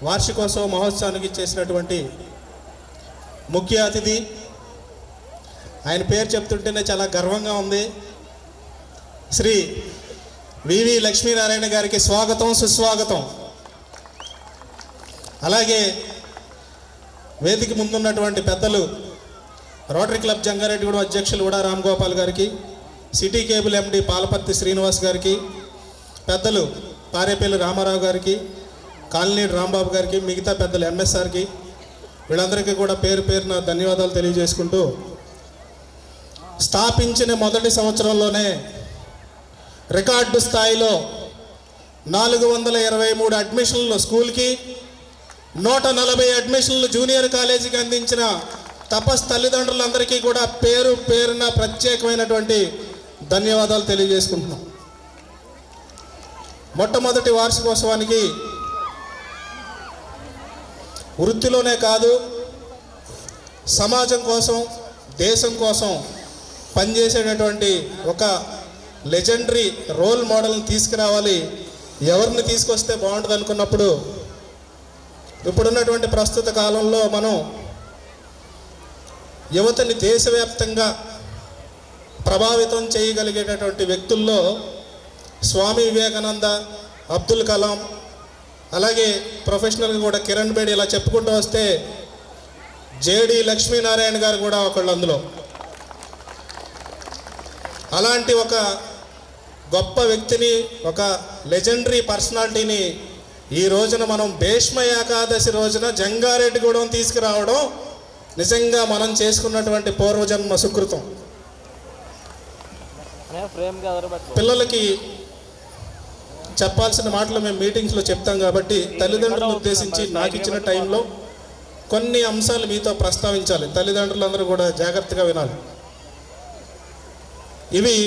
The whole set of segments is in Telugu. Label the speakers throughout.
Speaker 1: వార్షికోత్సవ మహోత్సవానికి చేసినటువంటి ముఖ్య అతిథి, ఆయన పేరు చెప్తుంటేనే చాలా గర్వంగా ఉంది, శ్రీ వివి లక్ష్మీనారాయణ గారికి స్వాగతం, సుస్వాగతం. అలాగే వేదిక ముందున్నటువంటి పెద్దలు, రోటరీ క్లబ్ జంగారెడ్డిగూడెం అధ్యక్షులు కూడా రామ్ గోపాల్ గారికి, సిటీ కేబుల్ ఎండి పాలపర్తి శ్రీనివాస్ గారికి, పెద్దలు పారేపల్లి రామారావు గారికి, కాలనీడు రాంబాబు గారికి, మిగతా పెద్దలు ఎంఎస్ఆర్కి, వీళ్ళందరికీ కూడా పేరు పేరున ధన్యవాదాలు తెలియజేసుకుంటూ, స్థాపించిన మొదటి సంవత్సరంలోనే రికార్డు స్థాయిలో 423 అడ్మిషన్లు స్కూల్కి, 140 అడ్మిషన్లు జూనియర్ కాలేజీకి అందించిన తపస్ తల్లిదండ్రులందరికీ కూడా పేరు పేరున ప్రత్యేకమైనటువంటి ధన్యవాదాలు తెలియజేసుకుంటున్నాం. మొట్టమొదటి వార్షికోత్సవానికి వృత్తిలోనే కాదు, సమాజం కోసం, దేశం కోసం పనిచేసేటటువంటి ఒక లెజెండరీ రోల్ మోడల్ని తీసుకురావాలి. ఎవరిని తీసుకొస్తే బాగుంటుంది అనుకున్నప్పుడు, ఇప్పుడున్నటువంటి ప్రస్తుత కాలంలో మనం యువతని దేశవ్యాప్తంగా ప్రభావితం చేయగలిగేటటువంటి వ్యక్తుల్లో స్వామి వివేకానంద, అబ్దుల్ కలాం, అలాగే ప్రొఫెషనల్గా కూడా కిరణ్ బేడి, ఇలా చెప్పుకుంటూ వస్తే జేడి లక్ష్మీనారాయణ గారు కూడా ఒకళ్ళు అందులో. అలాంటి ఒక గొప్ప వ్యక్తిని, ఒక లెజెండరీ పర్సనాలిటీని ఈ రోజున మనం భీష్మ ఏకాదశి రోజున జంగారెడ్డిగూడెం తీసుకురావడం నిజంగా మనం చేసుకున్నటువంటి పూర్వజన్మ సుకృతం. పిల్లలకి చెప్పాల్సిన మాటలు మేము మీటింగ్స్లో చెప్తాం కాబట్టి తల్లిదండ్రులను ఉద్దేశించి నాకు ఇచ్చిన టైంలో కొన్ని అంశాలు మీతో ప్రస్తావించాలి. తల్లిదండ్రులందరూ కూడా జాగ్రత్తగా వినాలి. ఇవి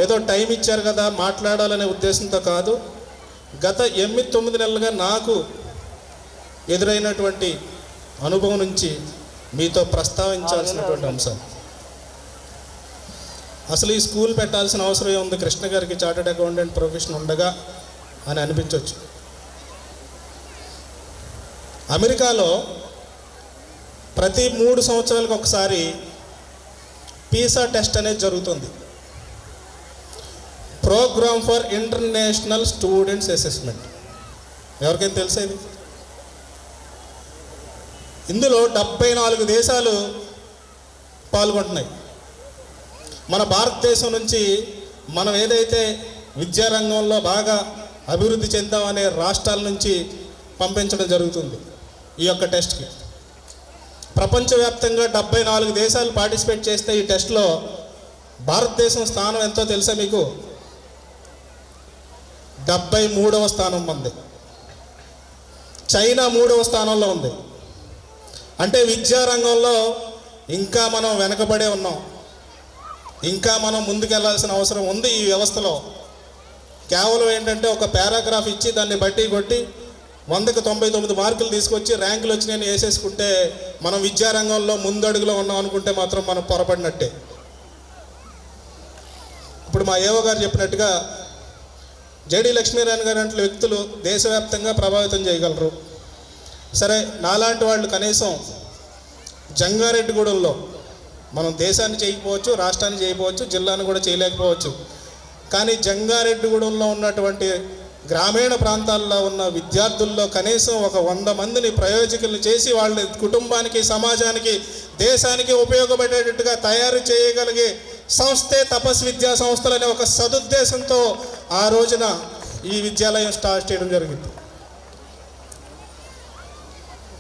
Speaker 1: ఏదో టైం ఇచ్చారు కదా మాట్లాడాలనే ఉద్దేశంతో కాదు, గత 8-9 నెలలుగా నాకు ఎదురైనటువంటి అనుభవం నుంచి మీతో ప్రస్తావించాల్సినటువంటి అంశాలు. అసలు ఈ స్కూల్ పెట్టాల్సిన అవసరం ఉంది, కృష్ణ గారికి చార్టెడ్ అకౌంటెంట్ ప్రొఫెషన్ ఉండగా అని అనిపించవచ్చు. అమెరికాలో ప్రతి 3 సంవత్సరాలకు ఒకసారి పీసా టెస్ట్ అనేది జరుగుతుంది, programme for international students assessment. ఎవరికైనా తెలుసా ఇది? ఇందులో 74 దేశాలు పాల్గొంటున్నాయి. మన భారతదేశం నుంచి మనం ఏదైతే విద్యారంగంలో బాగా అభివృద్ధి చెందామనే రాష్ట్రాల నుంచి పంపించడం జరుగుతుంది ఈ యొక్క టెస్ట్కి. ప్రపంచవ్యాప్తంగా 74 దేశాలు పార్టిసిపేట్ చేస్తే ఈ టెస్ట్లో భారతదేశం స్థానం ఎంతో తెలుసా మీకు? 73వ స్థానం ఉంది. చైనా 3వ స్థానంలో ఉంది. అంటే విద్యారంగంలో ఇంకా మనం వెనకబడే ఉన్నాం, ఇంకా మనం ముందుకెళ్లాల్సిన అవసరం ఉంది. ఈ వ్యవస్థలో కేవలం ఏంటంటే ఒక పారాగ్రాఫ్ ఇచ్చి దాన్ని బట్టి కొట్టి 100కి 99 మార్కులు తీసుకొచ్చి ర్యాంకులు వచ్చినాయని వేసేసుకుంటే మనం విద్యారంగంలో ముందడుగులో ఉన్నాం అనుకుంటే మాత్రం మనం పొరపడినట్టే. ఇప్పుడు మా ఏవో గారు చెప్పినట్టుగా జేడి లక్ష్మీనారాయణ గారు అంటే వ్యక్తులు దేశవ్యాప్తంగా ప్రభావితం చేయగలరు. సరే, నాలాంటి వాళ్ళు కనీసం జంగారెడ్డిగూడెంలో మనం దేశాన్ని చేయకపోవచ్చు, రాష్ట్రాన్ని చేయకపోవచ్చు, జిల్లాను కూడా చేయలేకపోవచ్చు, కానీ జంగారెడ్డిగూడెంలో ఉన్నటువంటి గ్రామీణ ప్రాంతాల్లో ఉన్న విద్యార్థుల్లో కనీసం ఒక 100 మందిని ప్రయోజకులు చేసి వాళ్ళ కుటుంబానికి, సమాజానికి, దేశానికి ఉపయోగపడేటట్టుగా తయారు చేయగలిగే సంస్థే తపస్ విద్యా సంస్థలు అనే ఒక సదుద్దేశంతో ఆ రోజున ఈ విద్యాలయం స్టార్ట్ చేయడం జరిగింది.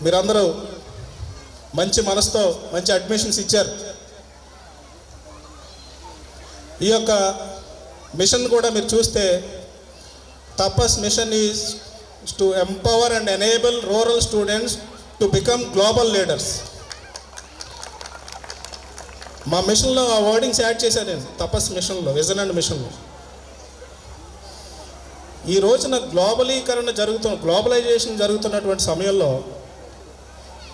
Speaker 1: మీరందరూ మంచి మనసుతో మంచి అడ్మిషన్స్ ఇచ్చారు. ఈ యొక్క మిషన్ కూడా మీరు చూస్తే Tapas mission is to empower and enable rural students to become global leaders. మా మిషన్లో ఆ వర్డింగ్స్ యాడ్ చేశాను నేను, తపస్ మిషన్లో, విజన్ అండ్ మిషన్లో. ఈ రోజున గ్లోబలైజేషన్ జరుగుతున్నటువంటి సమయంలో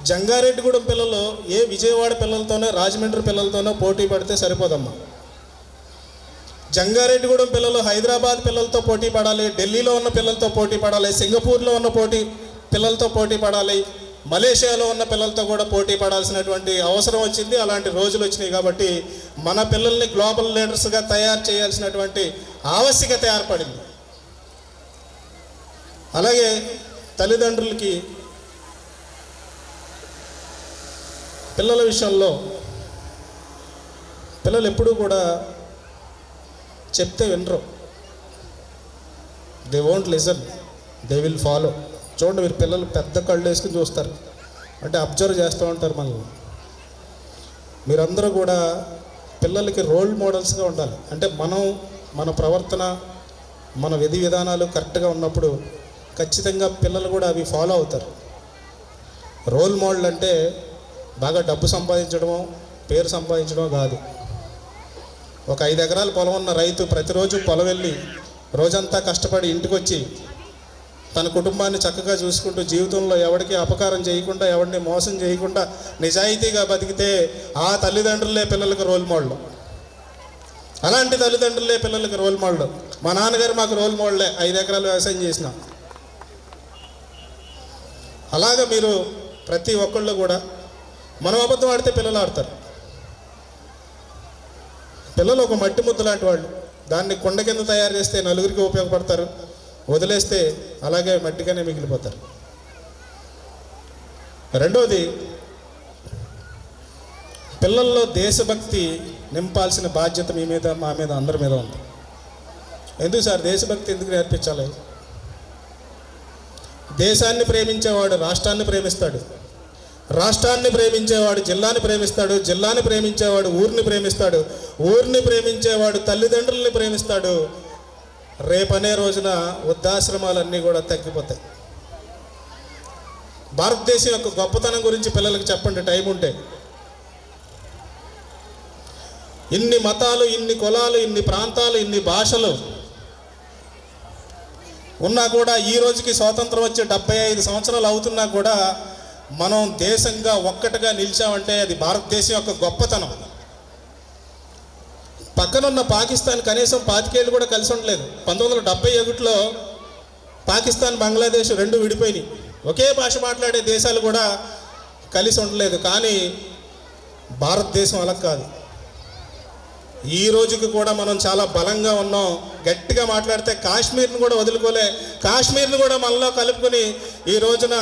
Speaker 1: జంగారెడ్డిగూడెం పిల్లలు విజయవాడ పిల్లలతోనో రాజమండ్రి పిల్లలతోనో పోటీ పడితే సరిపోదమ్మా. జంగారెడ్డిగూడెం పిల్లలు హైదరాబాద్ పిల్లలతో పోటీ పడాలి, ఢిల్లీలో ఉన్న పిల్లలతో పోటీ పడాలి, సింగపూర్లో ఉన్న పిల్లలతో పోటీ పడాలి, మలేషియాలో ఉన్న పిల్లలతో కూడా పోటీ పడాల్సినటువంటి అవసరం వచ్చింది. అలాంటి రోజులు వచ్చినాయి. కాబట్టి మన పిల్లల్ని గ్లోబల్ లీడర్స్గా తయారు చేయాల్సినటువంటి ఆవశ్యకత ఏర్పడింది. అలాగే తల్లిదండ్రులకి పిల్లల విషయంలో పిల్లలు ఎప్పుడూ కూడా చెప్తే వినరు. They won't listen, they will follow. చూడండి, మీరు పిల్లలు పెద్ద కళ్ళు వేసుకుని చూస్తారు, అంటే అబ్జర్వ్ చేస్తూ ఉంటారు మనల్ని. మీరందరూ కూడా పిల్లలకి రోల్ మోడల్స్గా ఉండాలి. అంటే మన ప్రవర్తన, మన విధి విధానాలు కరెక్ట్గా ఉన్నప్పుడు ఖచ్చితంగా పిల్లలు కూడా అవి ఫాలో అవుతారు. రోల్ మోడల్ అంటే బాగా డబ్బు సంపాదించడమో పేరు సంపాదించడమో కాదు. ఒక 5 ఎకరాల పొలం ఉన్న రైతు ప్రతిరోజు పొలం వెళ్ళి రోజంతా కష్టపడి ఇంటికి వచ్చి తన కుటుంబాన్ని చక్కగా చూసుకుంటూ జీవితంలో ఎవరికి అపకారం చేయకుండా, ఎవరిని మోసం చేయకుండా నిజాయితీగా బతికితే ఆ తల్లిదండ్రులే పిల్లలకు రోల్ మోడల్. అలాంటి తల్లిదండ్రులే పిల్లలకు రోల్ మోడల్. మా నాన్నగారు మాకు రోల్ మోడలే, 5 ఎకరాలు వ్యవసాయం చేసిన. అలాగా మీరు ప్రతి ఒక్కళ్ళు కూడా, మనం అబద్ధం ఆడితే పిల్లలు ఆడతారు. పిల్లలు ఒక మట్టి ముద్ద లాంటి వాళ్ళు. దాన్ని కొండ కింద తయారు చేస్తే నలుగురికి ఉపయోగపడతారు, వదిలేస్తే అలాగే మట్టిగానే మిగిలిపోతారు. రెండవది, పిల్లల్లో దేశభక్తి నింపాల్సిన బాధ్యత మీ మీద, మా మీద, అందరి మీద ఉంది. ఎందుకు సార్ దేశభక్తి ఎందుకు నేర్పించాలి? దేశాన్ని ప్రేమించేవాడు రాష్ట్రాన్ని ప్రేమిస్తాడు, రాష్ట్రాన్ని ప్రేమించేవాడు జిల్లాని ప్రేమిస్తాడు, జిల్లాని ప్రేమించేవాడు ఊరిని ప్రేమిస్తాడు, ఊరిని ప్రేమించేవాడు తల్లిదండ్రుల్ని ప్రేమిస్తాడు. రేపనే రోజున వృద్ధాశ్రమాలన్నీ కూడా తగ్గిపోతాయి. భారతదేశం యొక్క గొప్పతనం గురించి పిల్లలకు చెప్పండి టైం ఉంటే. ఇన్ని మతాలు, ఇన్ని కులాలు, ఇన్ని ప్రాంతాలు, ఇన్ని భాషలు ఉన్నా కూడా ఈ రోజుకి స్వాతంత్రం వచ్చి 75 సంవత్సరాలు అవుతున్నా కూడా మనం దేశంగా ఒక్కటిగా నిలిచామంటే అది భారతదేశం యొక్క గొప్పతనం. పక్కనున్న పాకిస్తాన్ కనీసం 25 ఏళ్ళు కూడా కలిసి ఉండలేదు. 1971లో పాకిస్తాన్, బంగ్లాదేశ్ 2 విడిపోయినాయి. ఒకే భాష మాట్లాడే దేశాలు కూడా కలిసి ఉండలేదు. కానీ భారతదేశం అలా కాదు. ఈ రోజుకి కూడా మనం చాలా బలంగా ఉన్నాం. గట్టిగా మాట్లాడితే కాశ్మీర్ని కూడా వదులుకోలే, కాశ్మీర్ని కూడా మనలో కలుపుకొని ఈ రోజున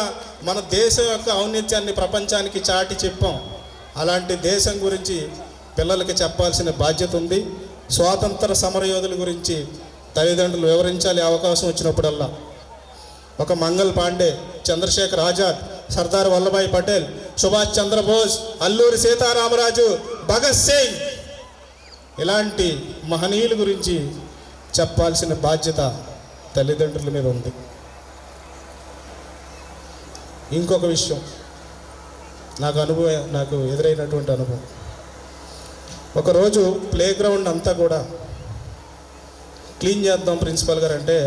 Speaker 1: మన దేశం యొక్క ఔన్నత్యాన్ని ప్రపంచానికి చాటి చెప్పాం. అలాంటి దేశం గురించి పిల్లలకి చెప్పాల్సిన బాధ్యత ఉంది. స్వాతంత్ర సమరయోధుల గురించి తల్లిదండ్రులు వివరించాలి అవకాశం వచ్చినప్పుడల్లా. ఒక మంగల్ పాండే, చంద్రశేఖర్ ఆజాద్, సర్దార్ వల్లభాయ్ పటేల్, సుభాష్ చంద్రబోస్, అల్లూరి సీతారామరాజు, భగత్ సింగ్, ఇలాంటి మహనీయుల గురించి చెప్పాల్సిన బాధ్యత తల్లిదండ్రుల మీద ఉంది. ఇంకొక విషయం, నాకు ఎదురైనటువంటి అనుభవం. ఒకరోజు ప్లే గ్రౌండ్ అంతా కూడా క్లీన్ చేద్దాం ప్రిన్సిపల్ గారు అంటే,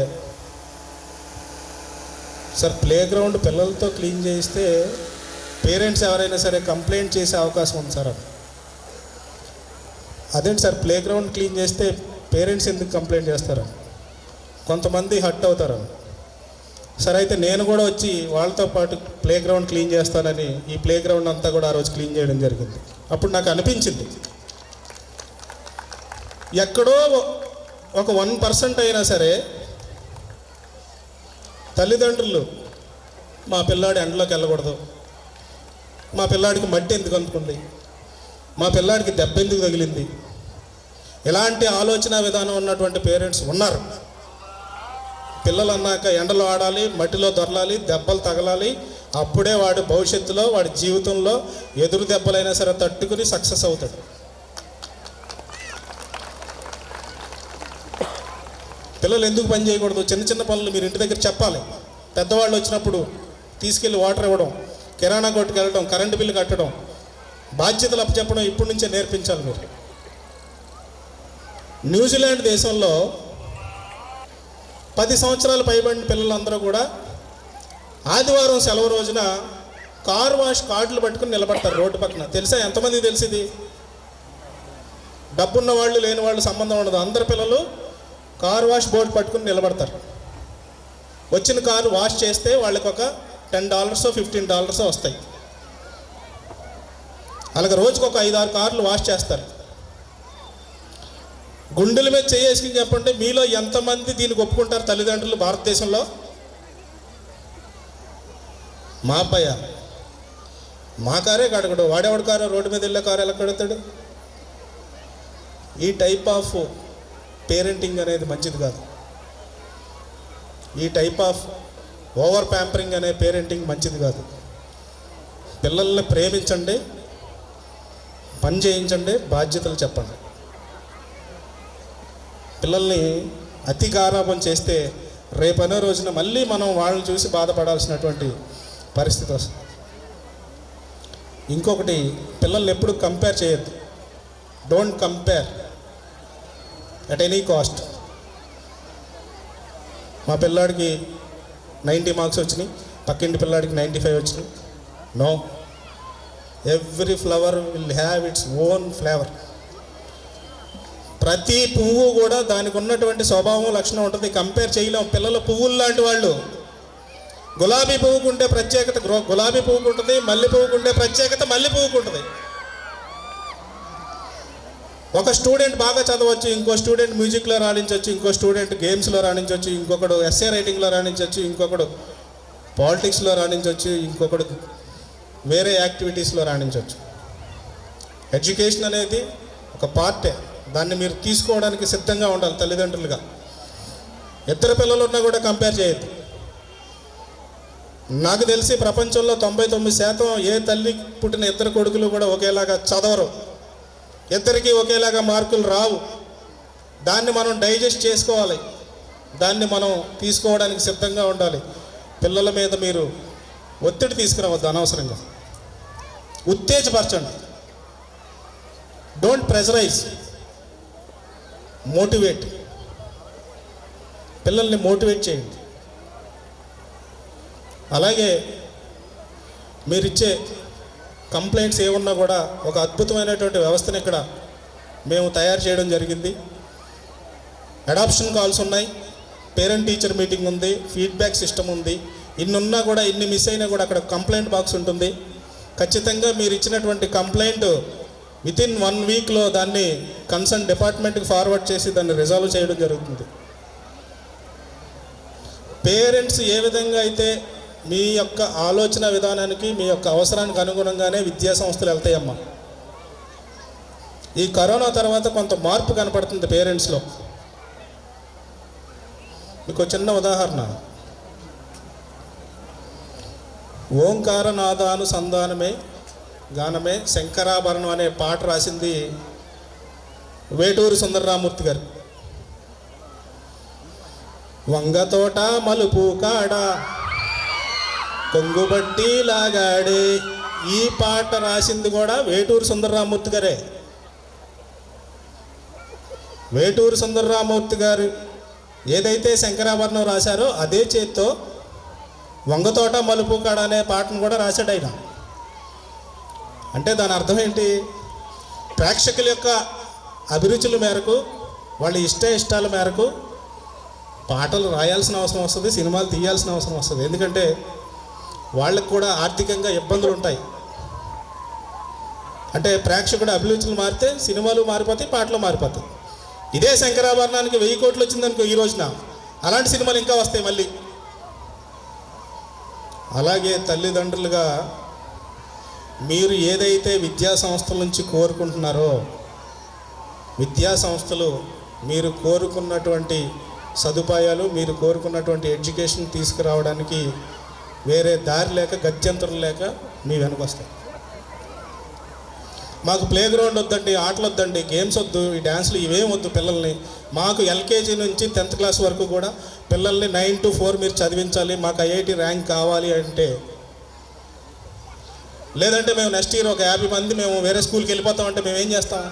Speaker 1: సార్ ప్లే గ్రౌండ్ పిల్లలతో క్లీన్ చేయిస్తే పేరెంట్స్ ఎవరైనా సరే కంప్లైంట్ చేసే అవకాశం ఉంది సార్. అదేంటి సార్ ప్లే గ్రౌండ్ క్లీన్ చేస్తే పేరెంట్స్ ఎందుకు కంప్లైంట్ చేస్తారు? కొంతమంది హర్ట్ అవుతారు. సరే అయితే నేను కూడా వచ్చి వాళ్ళతో పాటు ప్లే గ్రౌండ్ క్లీన్ చేస్తానని ఈ ప్లే గ్రౌండ్ అంతా కూడా ఆ రోజు క్లీన్ చేయడం జరిగింది. అప్పుడు నాకు అనిపించింది, ఎక్కడో ఒక 1% అయినా సరే తల్లిదండ్రులు మా పిల్లాడి ఎండలోకి వెళ్ళకూడదు, మా పిల్లాడికి మట్టి ఎందుకు అందుకుంది, మా పిల్లాడికి దెబ్బ ఎందుకు తగిలింది, ఇలాంటి ఆలోచన విధానం ఉన్నటువంటి పేరెంట్స్ ఉన్నారు. పిల్లలు అన్నాక ఎండలో ఆడాలి, మట్టిలో దొరలాలి, దెబ్బలు తగలాలి, అప్పుడే వాడి భవిష్యత్తులో, వాడి జీవితంలో ఎదురు దెబ్బలైనా సరే తట్టుకుని సక్సెస్ అవుతాడు. పిల్లలు ఎందుకు పని చేయకూడదు? చిన్న చిన్న పనులు మీరు ఇంటి దగ్గర చెప్పాలి. పెద్దవాళ్ళు వచ్చినప్పుడు తీసుకెళ్ళి వాటర్ ఇవ్వడం, కిరాణా కొట్టుకు వెళ్ళడం, కరెంటు బిల్లు కట్టడం, బాధ్యతలు అప్పచెప్పడం ఇప్పటి నుంచే నేర్పించాలి మీరు. న్యూజిలాండ్ దేశంలో 10 సంవత్సరాలు పైబడిన పిల్లలందరూ కూడా ఆదివారం సెలవు రోజున కార్ వాష్ కార్డులు పట్టుకుని నిలబడతారు రోడ్డు పక్కన. తెలుసా ఎంతమంది తెలిసింది? డబ్బున్న వాళ్ళు లేని వాళ్ళు సంబంధం ఉండదు. అందరు పిల్లలు కార్ వాష్ బోర్డు పట్టుకుని నిలబడతారు. వచ్చిన కారు వాష్ చేస్తే వాళ్ళకి ఒక $10 $15 వస్తాయి. అలాగే రోజుకు ఒక 5-6 కార్లు వాష్ చేస్తారు. గుండెల మీద చేసుకుని చెప్పండి, మీలో ఎంతమంది దీనికి ఒప్పుకుంటారు తల్లిదండ్రులు భారతదేశంలో? మా అబ్బాయ మా కారే కడగడు, వాడేవాడు కారు, రోడ్డు మీద వెళ్ళే కారు ఎలా కడుగుతాడు? ఈ టైప్ ఆఫ్ పేరెంటింగ్ అనేది మంచిది కాదు. ఈ టైప్ ఆఫ్ ఓవర్ ప్యాంపరింగ్ అనే పేరెంటింగ్ మంచిది కాదు. పిల్లల్ని ప్రేమించండి, పని చేయించండి, బాధ్యతలు చెప్పండి. పిల్లల్ని అతి గారాబం చేస్తే రేపనే రోజున మళ్ళీ మనం వాళ్ళని చూసి బాధపడాల్సినటువంటి పరిస్థితి వస్తుంది. ఇంకొకటి, పిల్లల్ని ఎప్పుడు కంపేర్ చేయొద్దు. Don't compare at any cost. మా పిల్లాడికి 90 మార్క్స్ వచ్చినాయి, పక్కింటి పిల్లాడికి 95 వచ్చినాయి. No, every flower will have its own flavour. ప్రతి పువ్వు కూడా దానికి ఉన్నటువంటి స్వభావం, లక్షణం ఉంటుంది. కంపేర్ చేయలేం. పిల్లలు పువ్వులు లాంటి వాళ్ళు. గులాబీ పువ్వుకుంటే ప్రత్యేకత గులాబీ పువ్వుకు ఉంటుంది, మల్లె పువ్వుకుంటే ప్రత్యేకత మల్లె పువ్వుకు ఉంటుంది. ఒక స్టూడెంట్ బాగా చదవచ్చు, ఇంకో స్టూడెంట్ మ్యూజిక్లో రాణించవచ్చు, ఇంకో స్టూడెంట్ గేమ్స్లో రాణించవచ్చు, ఇంకొకడు ఎస్ఏ రైటింగ్లో రాణించవచ్చు, ఇంకొకడు పాలిటిక్స్లో రాణించవచ్చు, ఇంకొకడు వేరే యాక్టివిటీస్లో రాణించవచ్చు. ఎడ్యుకేషన్ అనేది ఒక పార్టే. దాన్ని మీరు తీసుకోవడానికి సిద్ధంగా ఉండాలి తల్లిదండ్రులుగా. ఇద్దరు పిల్లలు ఉన్నా కూడా కంపేర్ చేయొద్దు. నాకు తెలిసి ప్రపంచంలో 99% ఏ తల్లి పుట్టిన ఇద్దరు కొడుకులు కూడా ఒకేలాగా చదవరు, ఇద్దరికి ఒకేలాగా మార్కులు రావు. దాన్ని మనం డైజెస్ట్ చేసుకోవాలి, దాన్ని మనం తీసుకోవడానికి సిద్ధంగా ఉండాలి. పిల్లల మీద మీరు ఒత్తిడి తీసుకురావద్దు అనవసరంగా. ఉత్తేజపరచండి, డోంట్ ప్రెజరైజ్, మోటివేట్. పిల్లల్ని మోటివేట్ చేయండి. అలాగే మీరిచ్చే కంప్లైంట్స్ ఏమున్నా కూడా ఒక అద్భుతమైనటువంటి వ్యవస్థను ఇక్కడ మేము తయారు చేయడం జరిగింది. అడాప్షన్ కాల్స్ ఉన్నాయి, పేరెంట్ టీచర్ మీటింగ్ ఉంది, ఫీడ్బ్యాక్ సిస్టమ్ ఉంది. ఇన్నున్నా కూడా, ఇన్ని మిస్ అయినా కూడా అక్కడ కంప్లైంట్ బాక్స్ ఉంటుంది. ఖచ్చితంగా మీరు ఇచ్చినటువంటి కంప్లైంట్ వితిన్ 1 వీక్లో దాన్ని కన్సర్న్ డిపార్ట్మెంట్కి ఫార్వర్డ్ చేసి దాన్ని రిజాల్వ్ చేయడం జరుగుతుంది. పేరెంట్స్ ఏ విధంగా అయితే మీ యొక్క ఆలోచన విధానానికి, మీ యొక్క అవసరానికి అనుగుణంగానే విద్యా సంస్థలు వెళ్తాయమ్మా. ఈ కరోనా తర్వాత కొంత మార్పు కనపడుతుంది పేరెంట్స్లో. మీకు చిన్న ఉదాహరణ, ఓంకారనాదానుసంధానమే గానమే శంకరాభరణం అనే పాట రాసింది వేటూరి సుందరరామూర్తి గారు. వంగతోట మలుపు కాడ కొంగుబట్టి లాగాడే, ఈ పాట రాసింది కూడా వేటూరి సుందరరామూర్తి గారే. వేటూరి సుందరరామూర్తి గారు ఏదైతే శంకరాభరణం రాశారో అదే చేత్తో వంగతోట మలుపు కాడ అనే పాటను కూడా రాశాడు ఆయన. అంటే దాని అర్థం ఏంటి? ప్రేక్షకుల యొక్క అభిరుచుల మేరకు, వాళ్ళ ఇష్టాల మేరకు పాటలు రాయాల్సిన అవసరం వస్తుంది, సినిమాలు తీయాల్సిన అవసరం వస్తుంది. ఎందుకంటే వాళ్ళకు కూడా ఆర్థికంగా ఇబ్బందులు ఉంటాయి. అంటే ప్రేక్షకుడు అభిరుచులు మారితే సినిమాలు మారిపోతాయి, పాటలు మారిపోతాయి. ఇదే శంకరాభరణానికి 1000 కోట్లు వచ్చిందనుకో ఈ రోజున, అలాంటి సినిమాలు ఇంకా వస్తాయి మళ్ళీ. అలాగే తల్లిదండ్రులుగా మీరు ఏదైతే విద్యా సంస్థల నుంచి కోరుకుంటున్నారో, విద్యా సంస్థలు మీరు కోరుకున్నటువంటి సదుపాయాలు, మీరు కోరుకున్నటువంటి ఎడ్యుకేషన్ తీసుకురావడానికి వేరే దారి లేక, గత్యంతరం లేక మీ వెనక వస్తాయి. మాకు ప్లే గ్రౌండ్ వద్దండి, ఆటలు వద్దండి, గేమ్స్ వద్దు, ఈ డ్యాన్సులు ఇవేం వద్దు పిల్లల్ని, మాకు ఎల్కేజీ నుంచి 10th క్లాస్ వరకు కూడా పిల్లల్ని 9 to 4 మీరు చదివించాలి, మాకు IIT ర్యాంక్ కావాలి అంటే, లేదంటే మేము నెక్స్ట్ ఇయర్ ఒక 50 మంది మేము వేరే స్కూల్కి వెళ్ళిపోతామంటే మేము ఏం చేస్తాం?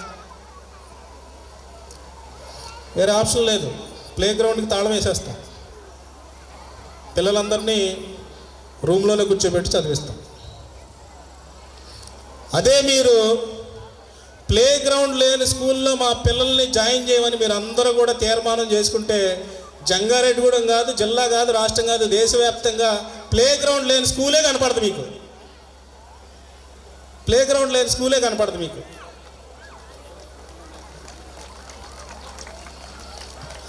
Speaker 1: వేరే ఆప్షన్ లేదు, ప్లే గ్రౌండ్కి తాళం వేసేస్తాం, పిల్లలందరినీ రూమ్లోనే కూర్చోబెట్టి చదివిస్తాం. అదే మీరు ప్లే గ్రౌండ్ లేని స్కూల్లో మా పిల్లల్ని జాయిన్ చేయమని మీరు అందరూ కూడా తీర్మానం చేసుకుంటే జంగారెడ్డిగూడెం కాదు, జిల్లా కాదు, రాష్ట్రం కాదు, దేశవ్యాప్తంగా ప్లే గ్రౌండ్ లేని స్కూలే కనపడదు మీకు. ప్లే గ్రౌండ్ లేని స్కూలే కనపడదు మీకు.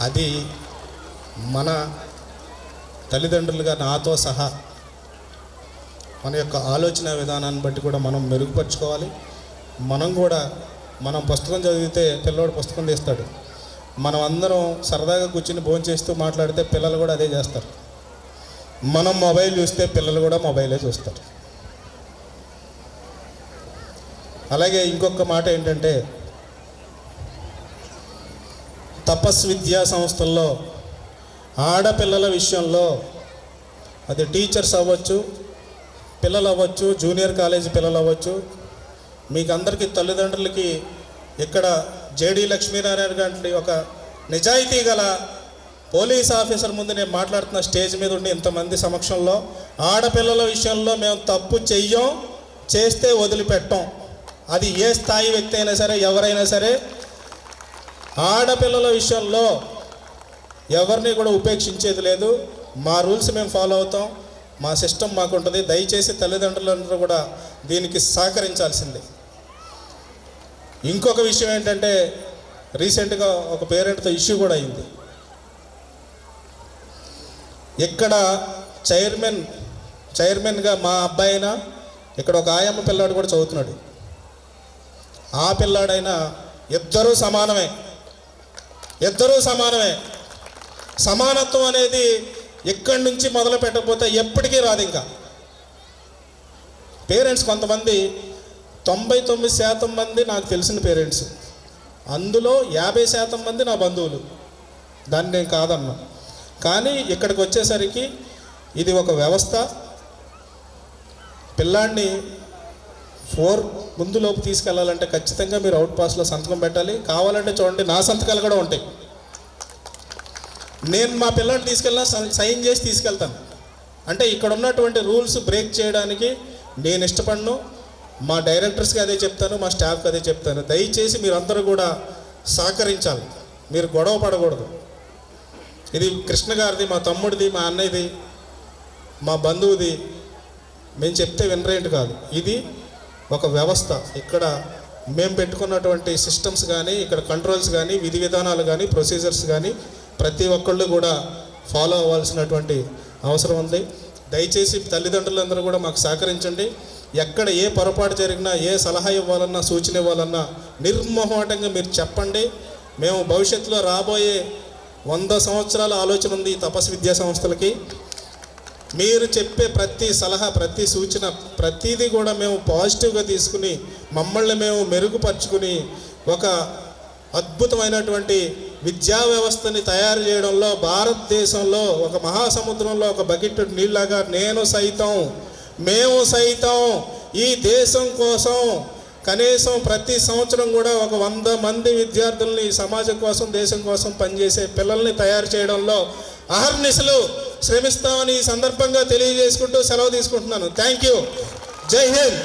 Speaker 1: అది మన తల్లిదండ్రులుగా నాతో సహా మన యొక్క ఆలోచన విధానాన్ని బట్టి కూడా మనం మెరుగుపరుచుకోవాలి. మనం పుస్తకం చదివితే పిల్లోడు పుస్తకం తీస్తాడు. మనం అందరం సరదాగా కూర్చుని భోజనం చేస్తూ మాట్లాడితే పిల్లలు కూడా అదే చేస్తారు. మనం మొబైల్ చూస్తే పిల్లలు కూడా మొబైలే చూస్తారు. అలాగే ఇంకొక మాట ఏంటంటే, తపస్ విద్యా సంస్థల్లో ఆడపిల్లల విషయంలో అది టీచర్స్ అవ్వచ్చు, పిల్లలు అవ్వచ్చు, జూనియర్ కాలేజీ పిల్లలు అవ్వచ్చు, మీకు అందరికీ తల్లిదండ్రులకి ఇక్కడ జేడి లక్ష్మీనారాయణ గారి ఒక నిజాయితీ గల పోలీస్ ఆఫీసర్ ముందు నేను మాట్లాడుతున్న స్టేజ్ మీద ఉండి ఇంతమంది సమక్షంలో, ఆడపిల్లల విషయంలో మేము తప్పు చెయ్యం, చేస్తే వదిలిపెట్టాం. అది ఏ స్థాయి వ్యక్తి అయినా సరే, ఎవరైనా సరే, ఆడపిల్లల విషయంలో ఎవరిని కూడా ఉపేక్షించేది లేదు. మా రూల్స్ మేము ఫాలో అవుతాం, మా సిస్టమ్ మాకు ఉంటుంది. దయచేసి తల్లిదండ్రులందరూ కూడా దీనికి సహకరించాల్సిందే. ఇంకొక విషయం ఏంటంటే, రీసెంట్గా ఒక పేరెంట్తో ఇష్యూ కూడా అయింది. ఇక్కడ చైర్మన్గా మా అబ్బాయి అయినా, ఇక్కడ ఒక ఆయమ్మ పిల్లాడు కూడా చదువుతున్నాడు. ఆ పిల్లాడైనా ఇద్దరూ సమానమే. సమానత్వం అనేది ఎక్కడి నుంచి మొదలు పెట్టకపోతే ఎప్పటికీ రాదు. ఇంకా పేరెంట్స్ కొంతమంది 99% మంది నాకు తెలిసిన పేరెంట్స్, అందులో 50% మంది నా బంధువులు. దాన్ని నేను కాదన్నా. కానీ ఇక్కడికి వచ్చేసరికి ఇది ఒక వ్యవస్థ. పిల్లాడిని 4 ముందులోపు తీసుకెళ్లాలంటే ఖచ్చితంగా మీరు అవుట్ పాస్లో సంతకం పెట్టాలి. కావాలంటే చూడండి, నా సంతకాలు కూడా ఉంటాయి. నేను మా పిల్లాడిని తీసుకెళ్ళినా సైన్ చేసి తీసుకెళ్తాను. అంటే ఇక్కడ ఉన్నటువంటి రూల్స్ బ్రేక్ చేయడానికి నేను ఇష్టపడను. మా డైరెక్టర్స్కి అదే చెప్తాను, మా స్టాఫ్కి అదే చెప్తాను. దయచేసి మీరందరూ కూడా సహకరించాలి. మీరు గొడవ పడకూడదు. ఇది కృష్ణ గారిది, మా తమ్ముడిది, మా అన్నయ్యది, మా బంధువుది. మేము చెప్తే వినరేంటి కాదు. ఇది ఒక వ్యవస్థ. ఇక్కడ మేము పెట్టుకున్నటువంటి సిస్టమ్స్ కానీ, ఇక్కడ కంట్రోల్స్ కానీ, విధి విధానాలు కానీ, ప్రొసీజర్స్ కానీ ప్రతి ఒక్కళ్ళు కూడా ఫాలో అవ్వాల్సినటువంటి అవసరం ఉంది. దయచేసి తల్లిదండ్రులందరూ కూడా మాకు సహకరించండి. ఎక్కడ ఏ పొరపాటు జరిగినా, ఏ సలహా ఇవ్వాలన్నా, సూచన ఇవ్వాలన్నా నిర్మోహమాటంగా మీరు చెప్పండి. మేము భవిష్యత్తులో రాబోయే 100 సంవత్సరాల ఆలోచన ఉంది ఈ తపస్సు విద్యా సంస్థలకి. మీరు చెప్పే ప్రతి సలహా, ప్రతి సూచన, ప్రతిదీ కూడా మేము పాజిటివ్గా తీసుకుని మమ్మల్ని మేము మెరుగుపరుచుకుని ఒక అద్భుతమైనటువంటి విద్యా వ్యవస్థని తయారు చేయడంలో భారతదేశంలో ఒక మహాసముద్రంలో ఒక బకెట్ నీళ్ళగా మేము సైతం ఈ దేశం కోసం కనీసం ప్రతి సంవత్సరం కూడా ఒక 100 మంది విద్యార్థుల్ని సమాజం కోసం, దేశం కోసం పనిచేసే పిల్లల్ని తయారు చేయడంలో అహర్నిశలు శ్రమిస్తామని ఈ సందర్భంగా తెలియజేసుకుంటూ సెలవు తీసుకుంటున్నాను. Thank you. జై హింద్.